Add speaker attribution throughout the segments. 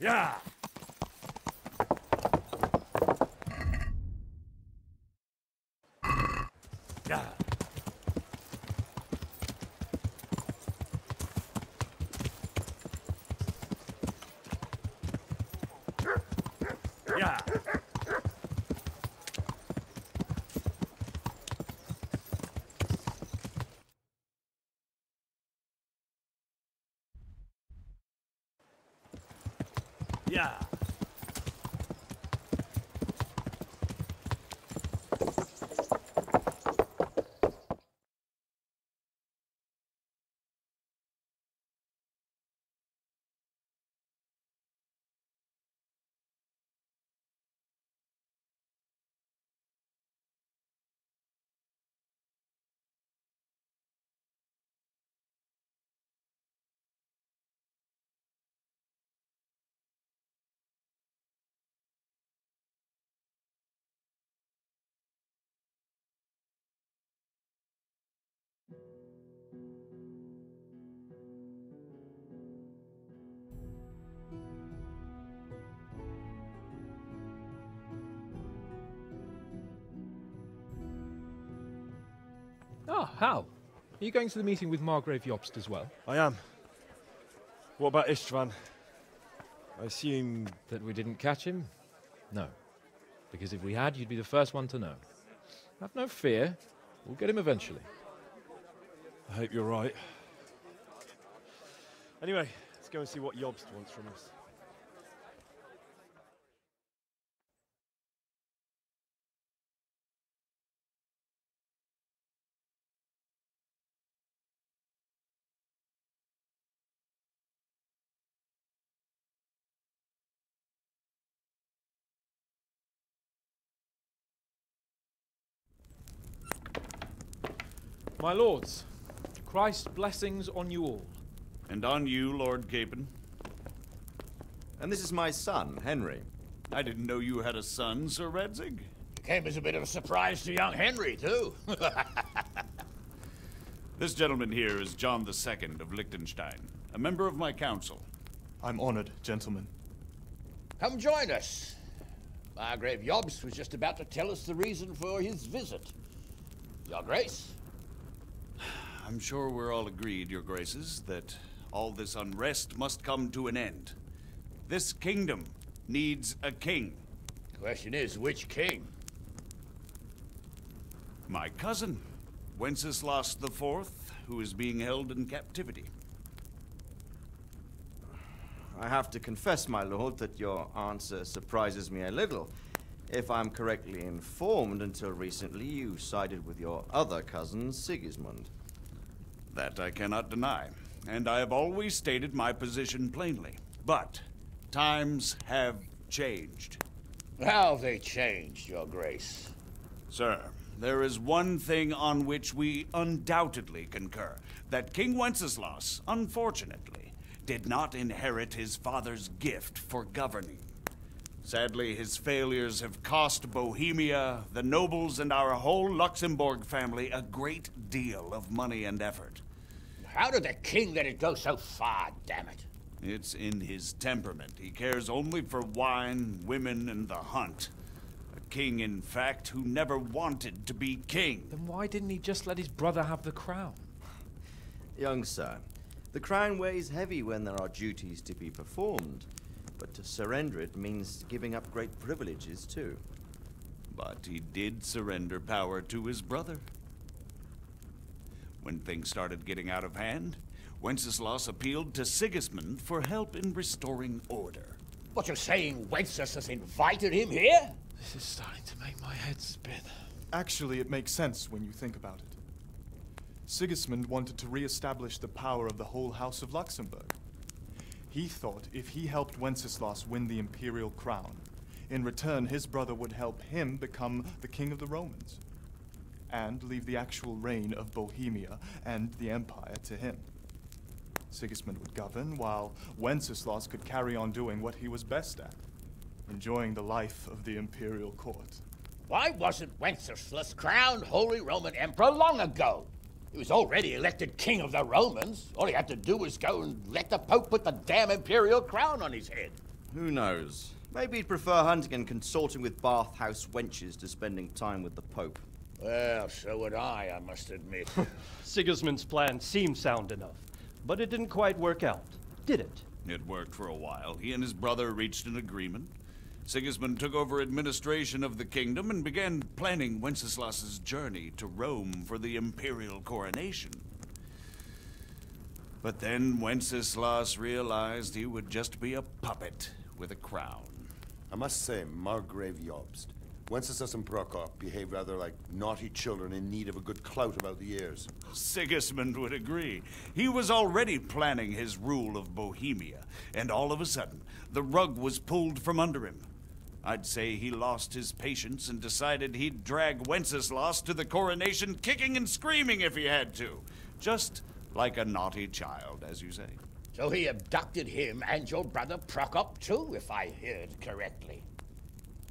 Speaker 1: Yeah. Yeah. Yeah. Yeah.
Speaker 2: Ah, Hal. Are you going to the meeting with Margrave Jobst as well?
Speaker 1: I am. What about Istvan? I assume...
Speaker 2: That we didn't catch him? No. Because if we had, you'd be the first one to know. Have no fear. We'll get him eventually.
Speaker 1: I hope you're right. Anyway, let's go and see what Jobst wants from us.
Speaker 2: My lords, Christ's blessings on you all.
Speaker 3: And on you, Lord Gaben.
Speaker 4: And this is my son, Henry.
Speaker 3: I didn't know you had a son, Sir Redzig.
Speaker 5: Came as a bit of a surprise to young Henry, too.
Speaker 3: This gentleman here is John II of Liechtenstein, a member of my council.
Speaker 6: I'm honored, gentlemen.
Speaker 5: Come join us. Margrave Jobst was just about to tell us the reason for his visit. Your Grace?
Speaker 3: I'm sure we're all agreed, Your Graces, that all this unrest must come to an end. This kingdom needs a king.
Speaker 5: The question is, which king?
Speaker 3: My cousin, Wenceslas IV, who is being held in captivity.
Speaker 4: I have to confess, my lord, that your answer surprises me a little. If I'm correctly informed, until recently you sided with your other cousin, Sigismund.
Speaker 3: That I cannot deny, and I have always stated my position plainly. But times have changed.
Speaker 5: How have they changed, Your Grace?
Speaker 3: Sir, there is one thing on which we undoubtedly concur. That King Wenceslas, unfortunately, did not inherit his father's gift for governing. Sadly, his failures have cost Bohemia, the nobles, and our whole Luxembourg family a great deal of money and effort.
Speaker 5: How did the king let it go so far, damn it?
Speaker 3: It's in his temperament. He cares only for wine, women, and the hunt. A king, in fact, who never wanted to be king.
Speaker 2: Then why didn't he just let his brother have the crown?
Speaker 4: Young sir, the crown weighs heavy when there are duties to be performed. But to surrender it means giving up great privileges, too.
Speaker 3: But he did surrender power to his brother. When things started getting out of hand, Wenceslas appealed to Sigismund for help in restoring order.
Speaker 5: What you're saying, Wenceslas has invited him here?
Speaker 2: This is starting to make my head spin.
Speaker 6: Actually, it makes sense when you think about it. Sigismund wanted to re-establish the power of the whole House of Luxembourg. He thought if he helped Wenceslas win the imperial crown, in return his brother would help him become the king of the Romans, and leave the actual reign of Bohemia and the empire to him. Sigismund would govern, while Wenceslas could carry on doing what he was best at, enjoying the life of the imperial court.
Speaker 5: Why wasn't Wenceslas crowned Holy Roman Emperor long ago? He was already elected king of the Romans. All he had to do was go and let the Pope put the damn imperial crown on his head.
Speaker 4: Who knows? Maybe he'd prefer hunting and consorting with bathhouse wenches to spending time with the Pope.
Speaker 5: Well, so would I must admit.
Speaker 7: Sigismund's plan seemed sound enough, but it didn't quite work out, did it?
Speaker 3: It worked for a while. He and his brother reached an agreement. Sigismund took over administration of the kingdom and began planning Wenceslas's journey to Rome for the imperial coronation. But then Wenceslas realized he would just be a puppet with a crown.
Speaker 8: I must say, Margrave Jobst, Wenceslas and Prokop behave rather like naughty children in need of a good clout about the ears.
Speaker 3: Sigismund would agree. He was already planning his rule of Bohemia, and all of a sudden, the rug was pulled from under him. I'd say he lost his patience and decided he'd drag Wenceslas to the coronation kicking and screaming if he had to. Just like a naughty child, as you say.
Speaker 5: So he abducted him and your brother Prokop too, if I heard correctly.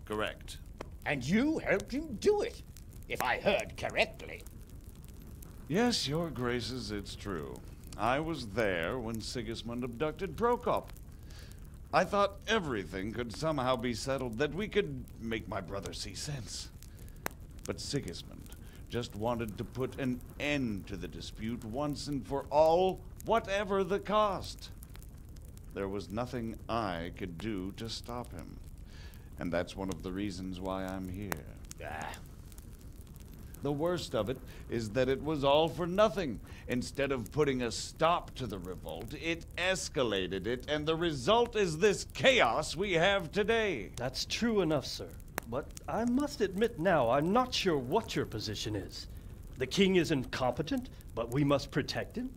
Speaker 3: Correct.
Speaker 5: And you helped him do it, if I heard correctly.
Speaker 3: Yes, your graces, it's true. I was there when Sigismund abducted Prokop. I thought everything could somehow be settled, that we could make my brother see sense. But Sigismund just wanted to put an end to the dispute once and for all, whatever the cost. There was nothing I could do to stop him. And that's one of the reasons why I'm here. The worst of it is that it was all for nothing. Instead of putting a stop to the revolt, it escalated it, and the result is this chaos we have today.
Speaker 7: That's true enough, sir. But I must admit now, I'm not sure what your position is. The king is incompetent, but we must protect him?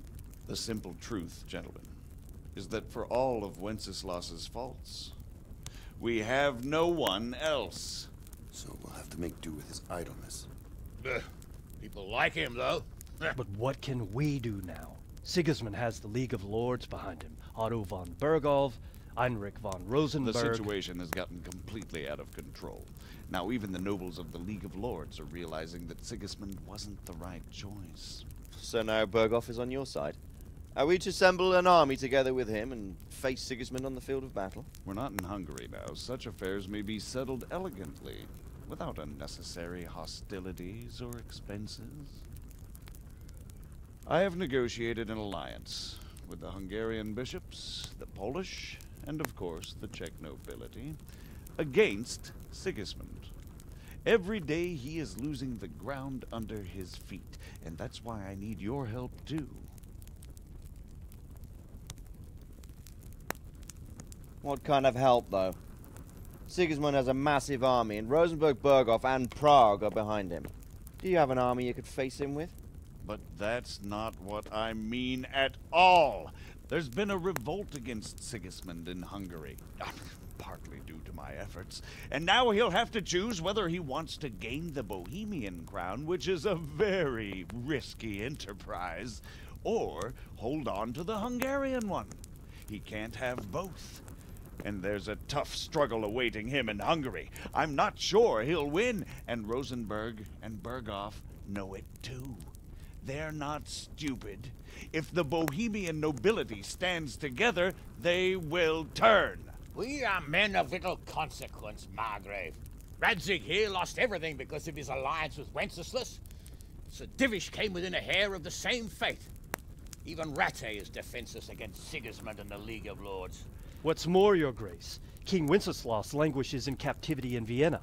Speaker 3: The simple truth, gentlemen, is that for all of Wenceslas's faults, we have no one else.
Speaker 8: So we'll have to make do with his idleness.
Speaker 5: People like him, though.
Speaker 7: But what can we do now? Sigismund has the League of Lords behind him. Otto von Bergolf, Heinrich von Rosenberg.
Speaker 3: The situation has gotten completely out of control. Now even the nobles of the League of Lords are realizing that Sigismund wasn't the right choice.
Speaker 4: So now Berghoff is on your side. Are we to assemble an army together with him and face Sigismund on the field of battle?
Speaker 3: We're not in Hungary now. Such affairs may be settled elegantly, without unnecessary hostilities or expenses. I have negotiated an alliance with the Hungarian bishops, the Polish, and of course the Czech nobility, against Sigismund. Every day he is losing the ground under his feet, and that's why I need your help too.
Speaker 4: What kind of help, though? Sigismund has a massive army, and Rosenberg, Berghoff, and Prague are behind him. Do you have an army you could face him with?
Speaker 3: But that's not what I mean at all. There's been a revolt against Sigismund in Hungary, partly due to my efforts, and now he'll have to choose whether he wants to gain the Bohemian crown, which is a very risky enterprise, or hold on to the Hungarian one. He can't have both. And there's a tough struggle awaiting him in Hungary. I'm not sure he'll win, and Rosenberg and Berghoff know it too. They're not stupid. If the Bohemian nobility stands together, they will turn.
Speaker 5: We are men of little consequence, Margrave. Radzig here lost everything because of his alliance with Wenceslas. Sir Divish came within a hair of the same fate. Even Rattay is defenseless against Sigismund and the League of Lords.
Speaker 7: What's more, your grace, King Wenceslas languishes in captivity in Vienna.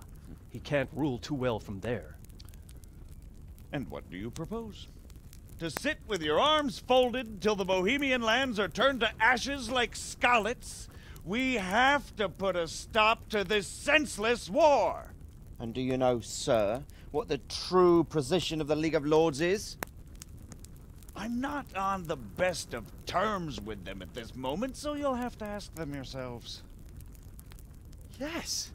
Speaker 7: He can't rule too well from there.
Speaker 3: And what do you propose? To sit with your arms folded till the Bohemian lands are turned to ashes like scarlets? We have to put a stop to this senseless war!
Speaker 4: And do you know, sir, what the true position of the League of Lords is?
Speaker 3: I'm not on the best of terms with them at this moment, so you'll have to ask them yourselves.
Speaker 2: Yes.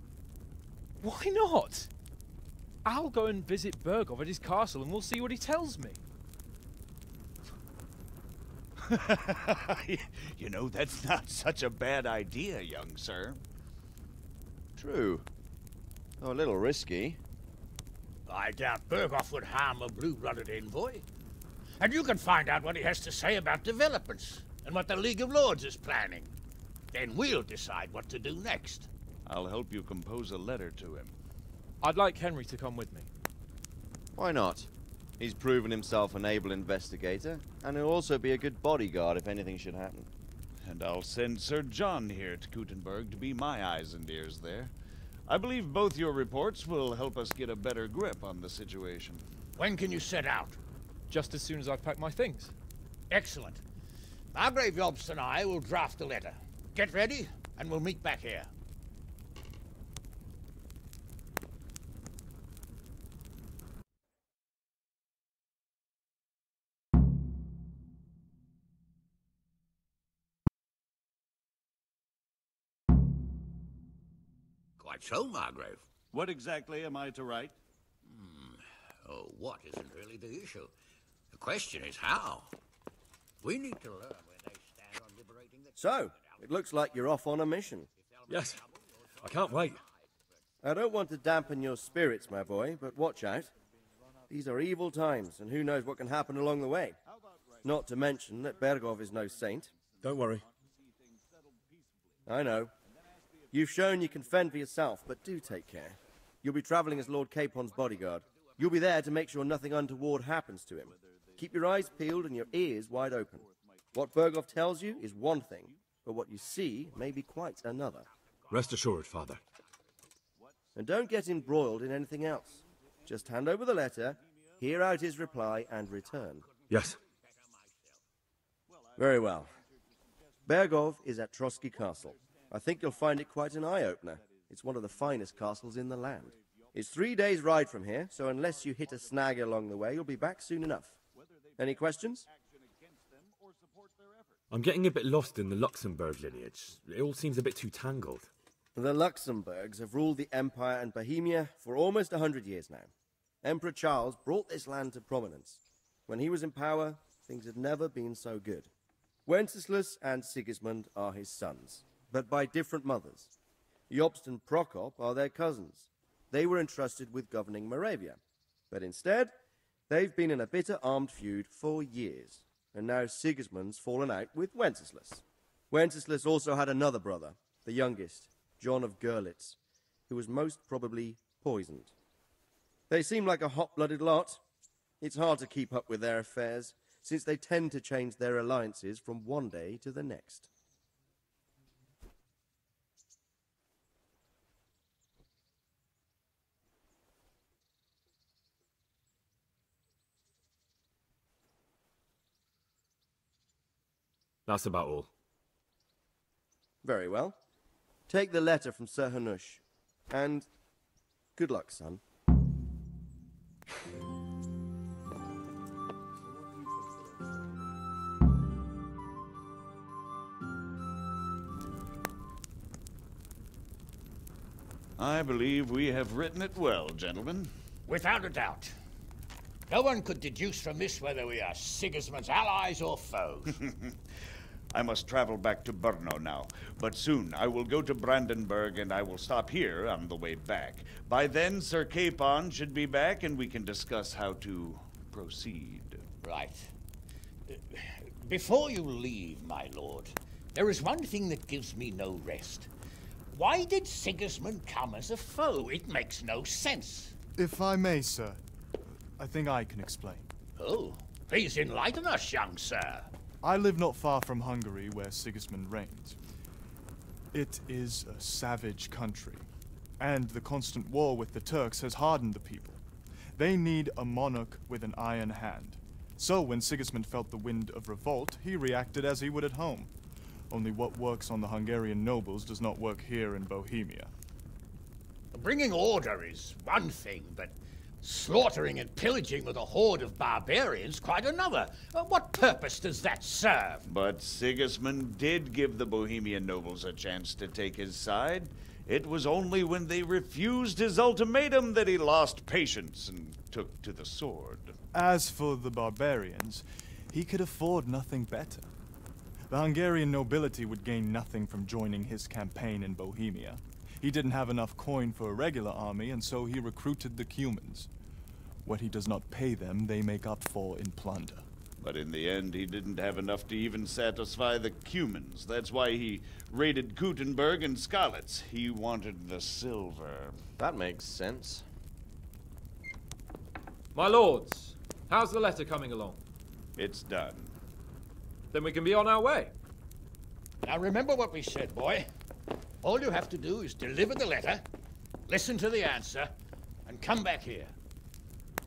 Speaker 2: Why not? I'll go and visit Berghoff at his castle and we'll see what he tells me.
Speaker 3: You know, that's not such a bad idea, young sir.
Speaker 4: True. Though a little risky.
Speaker 5: I doubt Berghoff would harm a blue-blooded envoy. And you can find out what he has to say about developments and what the League of Lords is planning. Then we'll decide what to do next.
Speaker 3: I'll help you compose a letter to him.
Speaker 2: I'd like Henry to come with me.
Speaker 4: Why not? He's proven himself an able investigator, and he'll also be a good bodyguard if anything should happen.
Speaker 3: And I'll send Sir John here to Kuttenberg to be my eyes and ears there. I believe both your reports will help us get a better grip on the situation.
Speaker 5: When can you set out?
Speaker 2: Just as soon as I've packed my things.
Speaker 5: Excellent. Margrave Jobst and I will draft a letter. Get ready, and we'll meet back here. Quite so, Margrave.
Speaker 3: What exactly am I to write?
Speaker 5: Oh, what isn't really the issue. The question is how. We need to learn where they stand on liberating the...
Speaker 4: So, it looks like you're off on a mission.
Speaker 1: Yes. I can't wait.
Speaker 4: I don't want to dampen your spirits, my boy, but watch out. These are evil times, and who knows what can happen along the way. Not to mention that Bergov is no saint.
Speaker 1: Don't worry.
Speaker 4: I know. You've shown you can fend for yourself, but do take care. You'll be traveling as Lord Capon's bodyguard. You'll be there to make sure nothing untoward happens to him. Keep your eyes peeled and your ears wide open. What Bergov tells you is one thing, but what you see may be quite another.
Speaker 1: Rest assured, Father.
Speaker 4: And don't get embroiled in anything else. Just hand over the letter, hear out his reply, and return.
Speaker 1: Yes.
Speaker 4: Very well. Bergov is at Trotsky Castle. I think you'll find it quite an eye-opener. It's one of the finest castles in the land. It's 3 days' ride from here, so unless you hit a snag along the way, you'll be back soon enough. Any questions?
Speaker 1: I'm getting a bit lost in the Luxembourg lineage. It all seems a bit too tangled.
Speaker 4: The Luxembourgs have ruled the Empire and Bohemia for almost 100 years now. Emperor Charles brought this land to prominence. When he was in power, things had never been so good. Wenceslas and Sigismund are his sons, but by different mothers. Jobst and Prokop are their cousins. They were entrusted with governing Moravia. But instead, they've been in a bitter armed feud for years. And now Sigismund's fallen out with Wenceslas. Wenceslas also had another brother, the youngest, John of Görlitz, who was most probably poisoned. They seem like a hot-blooded lot. It's hard to keep up with their affairs, since they tend to change their alliances from one day to the next.
Speaker 1: That's about all.
Speaker 4: Very well. Take the letter from Sir Hanush. And good luck, son.
Speaker 3: I believe we have written it well, gentlemen.
Speaker 5: Without a doubt. No one could deduce from this whether we are Sigismund's allies or foes.
Speaker 3: I must travel back to Brno now, but soon I will go to Brandenburg and I will stop here on the way back. By then, Sir Capon should be back and we can discuss how to proceed.
Speaker 5: Right. Before you leave, my lord, there is one thing that gives me no rest. Why did Sigismund come as a foe? It makes no sense.
Speaker 6: If I may, sir, I think I can explain.
Speaker 5: Oh, please enlighten us, young sir.
Speaker 6: I live not far from Hungary, where Sigismund reigns. It is a savage country, and the constant war with the Turks has hardened the people. They need a monarch with an iron hand. So when Sigismund felt the wind of revolt, he reacted as he would at home. Only what works on the Hungarian nobles does not work here in Bohemia.
Speaker 5: Bringing order is one thing, but slaughtering and pillaging with a horde of barbarians quite another. What purpose does that serve?
Speaker 3: But Sigismund did give the Bohemian nobles a chance to take his side. It was only when they refused his ultimatum that he lost patience and took to the sword.
Speaker 6: As for the barbarians, he could afford nothing better. The Hungarian nobility would gain nothing from joining his campaign in Bohemia. He didn't have enough coin for a regular army, and so he recruited the Cumans. What he does not pay them, they make up for in plunder.
Speaker 3: But in the end, he didn't have enough to even satisfy the Cumans. That's why he raided Gutenberg and Skalitz. He wanted the silver.
Speaker 4: That makes sense.
Speaker 2: My lords, how's the letter coming along?
Speaker 3: It's done.
Speaker 2: Then we can be on our way.
Speaker 5: Now remember what we said, boy. All you have to do is deliver the letter, listen to the answer, and come back here.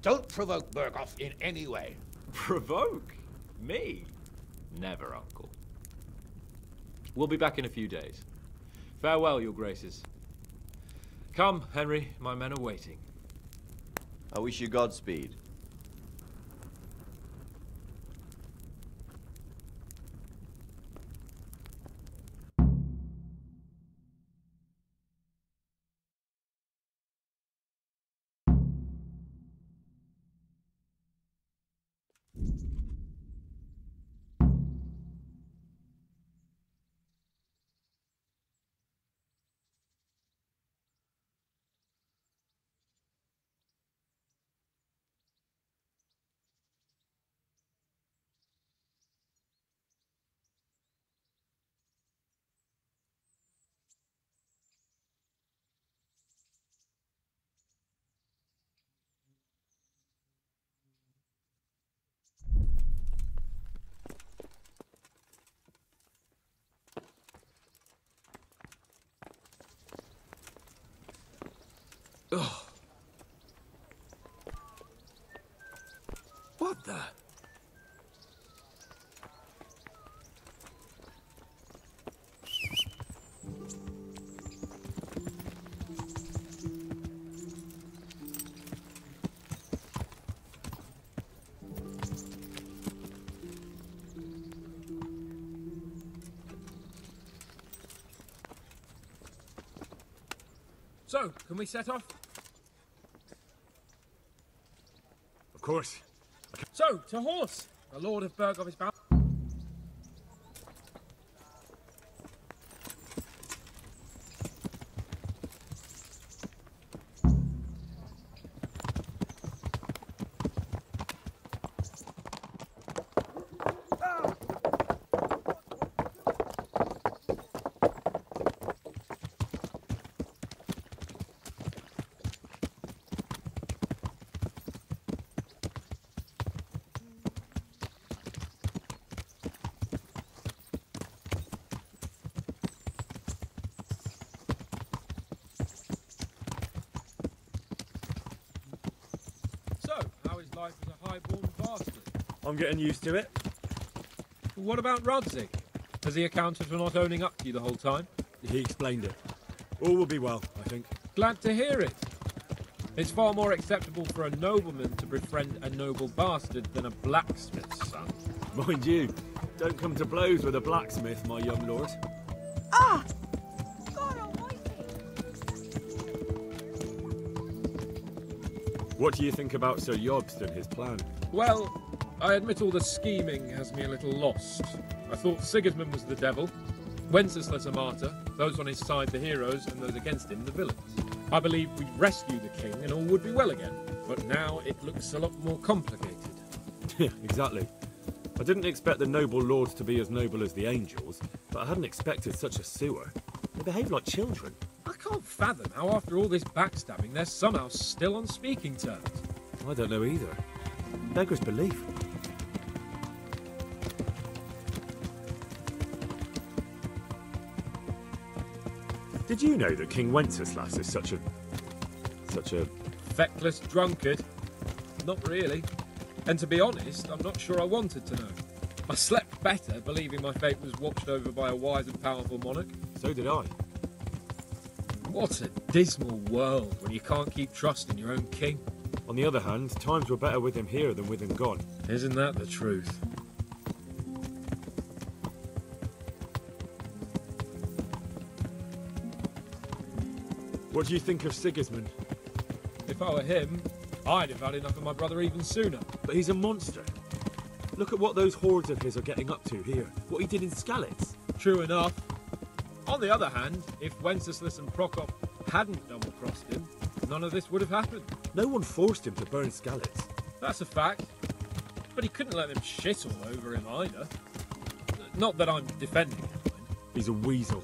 Speaker 5: Don't provoke Berghoff in any way.
Speaker 2: Provoke? Me? Never, Uncle. We'll be back in a few days. Farewell, your graces. Come, Henry, my men are waiting.
Speaker 4: I wish you Godspeed.
Speaker 2: Ugh. What the? So, can we set off?
Speaker 1: Of course.
Speaker 2: So, to horse! The Lord of Berghoff is bound. Life as a high-born bastard.
Speaker 1: I'm getting used to it.
Speaker 2: What about Radzig? Has he accounted for not owning up to you the whole time?
Speaker 1: He explained it. All will be well, I think.
Speaker 2: Glad to hear it. It's far more acceptable for a nobleman to befriend a noble bastard than a blacksmith's son.
Speaker 1: Mind you, don't come to blows with a blacksmith, my young lord.
Speaker 9: Ah! God almighty!
Speaker 1: What do you think about Sir Jobst and his plan?
Speaker 2: Well, I admit all the scheming has me a little lost. I thought Sigismund was the devil, Wenceslas a martyr, those on his side the heroes, and those against him the villains. I believed we'd rescue the king and all would be well again, but now it looks a lot more complicated.
Speaker 1: Yeah, exactly. I didn't expect the noble lords to be as noble as the angels, but I hadn't expected such a sewer. They behave like children.
Speaker 2: I can't fathom how after all this backstabbing they're somehow still on speaking terms.
Speaker 1: I don't know either. Beggars belief. Did you know that King Wenceslas is such a...
Speaker 2: Feckless drunkard? Not really. And to be honest, I'm not sure I wanted to know. I slept better believing my fate was watched over by a wise and powerful monarch.
Speaker 1: So did I.
Speaker 2: What a dismal world when you can't keep trust in your own king.
Speaker 1: On the other hand, times were better with him here than with him gone.
Speaker 2: Isn't that the truth?
Speaker 1: What do you think of Sigismund?
Speaker 2: If I were him, I'd have had enough of my brother even sooner.
Speaker 1: But he's a monster. Look at what those hordes of his are getting up to here. What he did in Skalitz.
Speaker 2: True enough. On the other hand, if Wenceslas and Prokop hadn't double-crossed him, none of this would have happened.
Speaker 1: No one forced him to burn Skalitz.
Speaker 2: That's a fact. But he couldn't let them shit all over him either. Not that I'm defending him, mind.
Speaker 1: He's a weasel.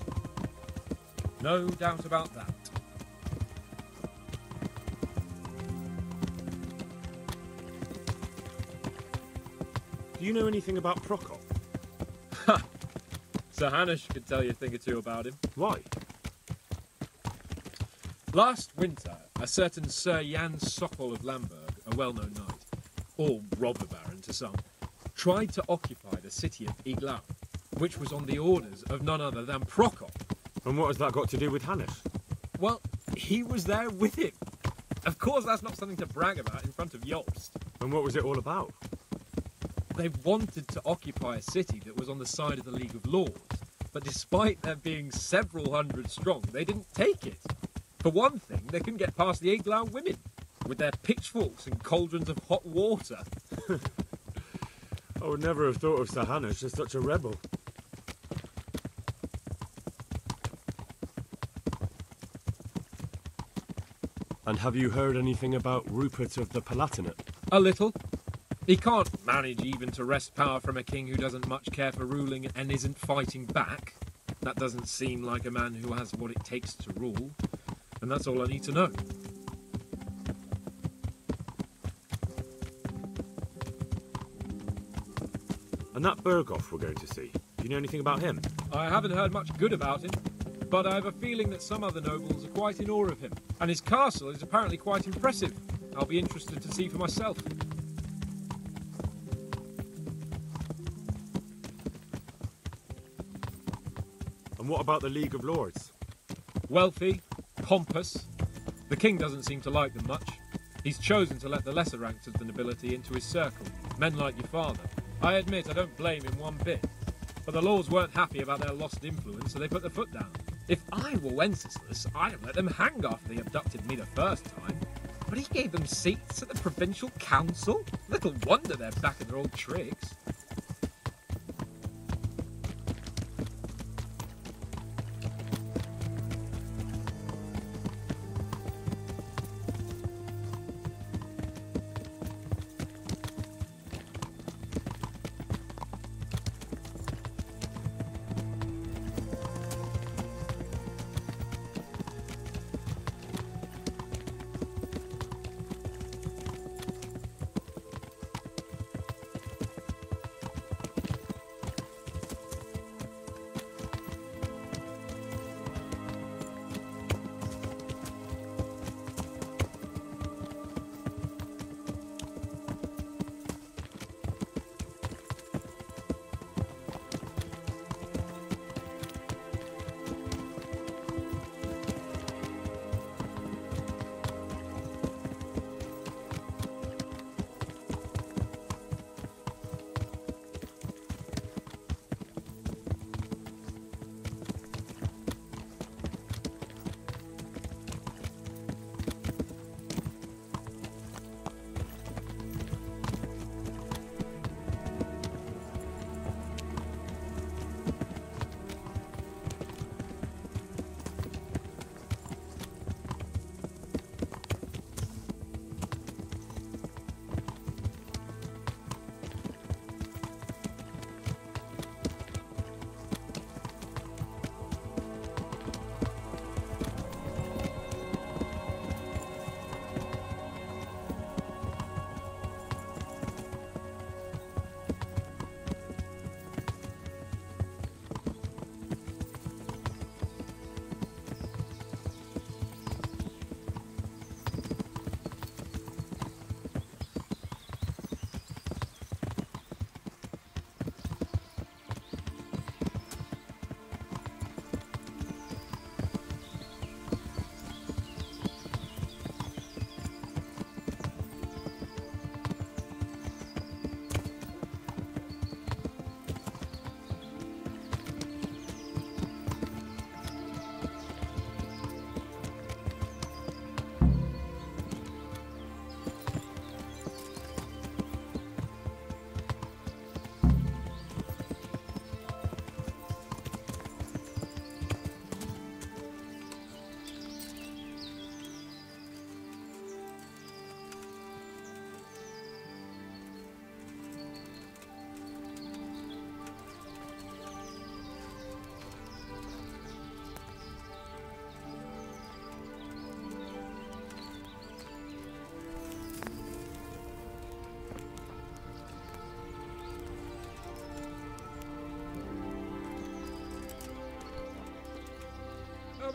Speaker 2: No doubt about that.
Speaker 1: Do you know anything about Prokop?
Speaker 2: Ha! Sir Hanush could tell you a thing or two about him.
Speaker 1: Why?
Speaker 2: Last winter, a certain Sir Jan Sokol of Lamberg, a well-known knight, or robber baron to some, tried to occupy the city of Iglau, which was on the orders of none other than Prokop.
Speaker 1: And what has that got to do with Hanush?
Speaker 2: Well, he was there with him. Of course, that's not something to brag about in front of Jobst.
Speaker 1: And what was it all about?
Speaker 2: They wanted to occupy a city that was on the side of the League of Lords, but despite there being several hundred strong, they didn't take it. For one thing, they couldn't get past the Iglau women, with their pitchforks and cauldrons of hot water.
Speaker 1: I would never have thought of Sir Hanush as such a rebel. And have you heard anything about Rupert of the Palatinate?
Speaker 2: A little. He can't manage even to wrest power from a king who doesn't much care for ruling and isn't fighting back. That doesn't seem like a man who has what it takes to rule. And that's all I need to know.
Speaker 1: And that Berghoff we're going to see, do you know anything about him?
Speaker 2: I haven't heard much good about him, but I have a feeling that some other nobles are quite in awe of him. And his castle is apparently quite impressive. I'll be interested to see for myself.
Speaker 1: And what about the League of Lords?
Speaker 2: Wealthy, pompous. The king doesn't seem to like them much. He's chosen to let the lesser ranks of the nobility into his circle, men like your father. I admit I don't blame him one bit, but the lords weren't happy about their lost influence, so they put their foot down. If I were Wenceslas, I'd have let them hang after they abducted me the first time. But he gave them seats at the provincial council? Little wonder they're back in their old tricks.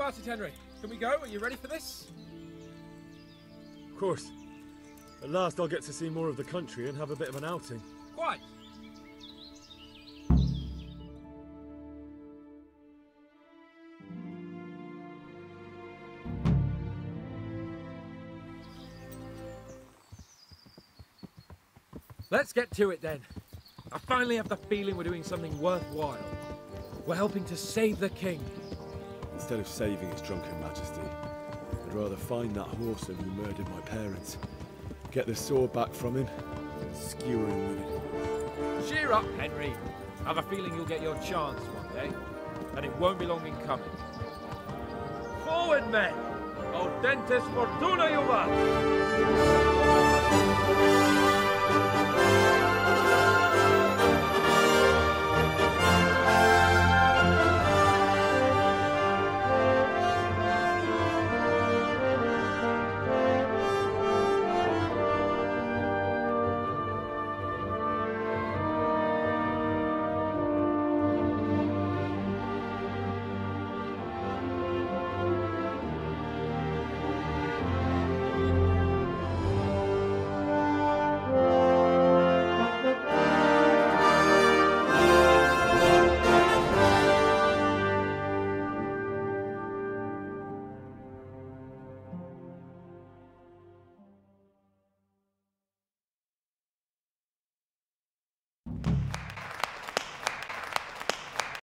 Speaker 2: about it, Henry? Can we go? Are you ready for this?
Speaker 1: Of course. At last I'll get to see more of the country and have a bit of an outing.
Speaker 2: Quite. Let's get to it then. I finally have the feeling we're doing something worthwhile. We're helping to save the king.
Speaker 1: Instead of saving his drunken majesty, I'd rather find that horseman who murdered my parents, get the sword back from him, and skewer him with it.
Speaker 2: Cheer up, Henry. I have a feeling you'll get your chance one day, and it won't be long in coming. Forward, men! Audentes fortuna juvat!